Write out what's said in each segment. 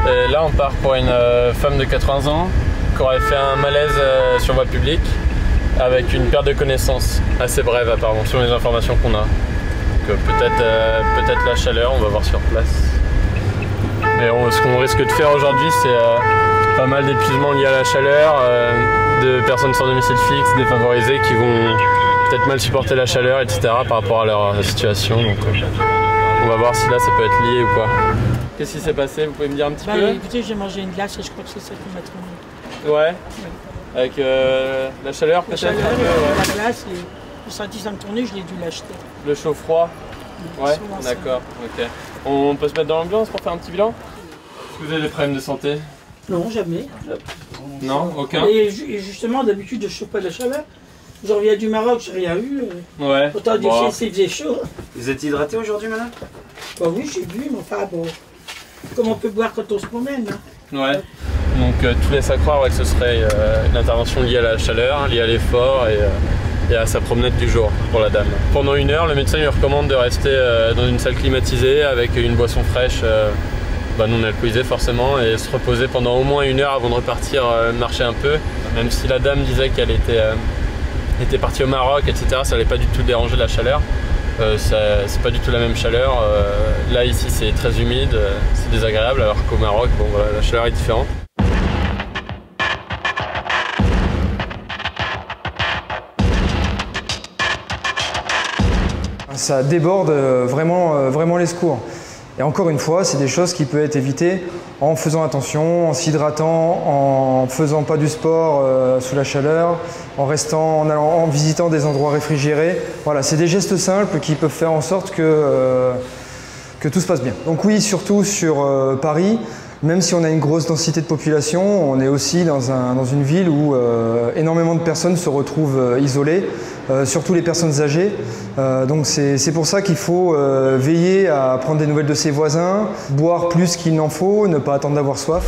Et là, on part pour une femme de 80 ans qui aurait fait un malaise sur voie publique avec une perte de connaissance assez brève apparemment, selon les informations qu'on a. Donc peut-être la chaleur, on va voir sur place. Mais ce qu'on risque de faire aujourd'hui, c'est pas mal d'épuisements liés à la chaleur, de personnes sans domicile fixe, défavorisées qui vont peut-être mal supporter la chaleur, etc. par rapport à leur situation. Donc, on va voir si là ça peut être lié ou quoi. Qu'est-ce qui s'est passé? Vous pouvez me dire un petit peu? Écoutez, j'ai mangé une glace et je crois que c'est ça qui m'a tourné. Ouais. Avec la chaleur peut-être? La chaleur, la glace, et j'ai senti ça me tourner, je l'ai dû l'acheter. Le chaud-froid? Ouais, d'accord, ok. On peut se mettre dans l'ambiance pour faire un petit bilan? Est-ce que vous avez des problèmes de santé? Non, jamais. Non, aucun? Et justement, d'habitude, je ne chauffe pas la chaleur. Je reviens du Maroc, j'ai rien eu. Ouais. Autant dire que c'est faisait chaud. Vous êtes hydraté aujourd'hui, madame? Bah oui, j'ai bu, mais enfin bon. Comme on peut boire quand on se promène. Hein. Ouais. Donc tout laisse à croire que ce serait une intervention liée à la chaleur, liée à l'effort et à sa promenade du jour pour la dame. Pendant 1 heure, le médecin lui recommande de rester dans une salle climatisée avec une boisson fraîche non alcoolisée forcément et se reposer pendant au moins 1 heure avant de repartir marcher un peu. Même si la dame disait qu'elle était partie au Maroc, etc., ça n'allait pas du tout déranger la chaleur. C'est pas du tout la même chaleur. Là ici c'est très humide, c'est désagréable, alors qu'au Maroc, bon voilà, la chaleur est différente. Ça déborde vraiment les secours. Et encore une fois, c'est des choses qui peuvent être évitées en faisant attention, en s'hydratant, en faisant pas du sport sous la chaleur, en visitant des endroits réfrigérés. Voilà, c'est des gestes simples qui peuvent faire en sorte que tout se passe bien. Donc oui, surtout sur Paris, même si on a une grosse densité de population, on est aussi dans une ville où énormément de personnes se retrouvent isolées, surtout les personnes âgées. Donc c'est pour ça qu'il faut veiller à prendre des nouvelles de ses voisins, boire plus qu'il n'en faut, ne pas attendre d'avoir soif.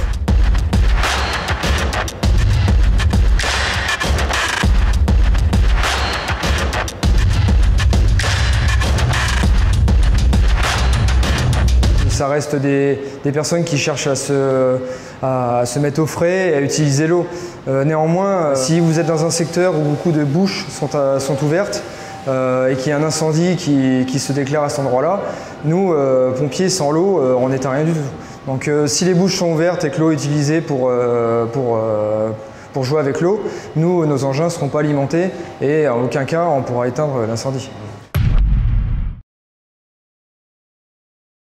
Ça reste des personnes qui cherchent à se mettre au frais et à utiliser l'eau. Néanmoins, si vous êtes dans un secteur où beaucoup de bouches sont ouvertes et qu'il y a un incendie qui se déclare à cet endroit-là, nous, pompiers, sans l'eau, on n'est à rien du tout. Donc si les bouches sont ouvertes et que l'eau est utilisée pour jouer avec l'eau, nous, nos engins ne seront pas alimentés et en aucun cas on pourra éteindre l'incendie.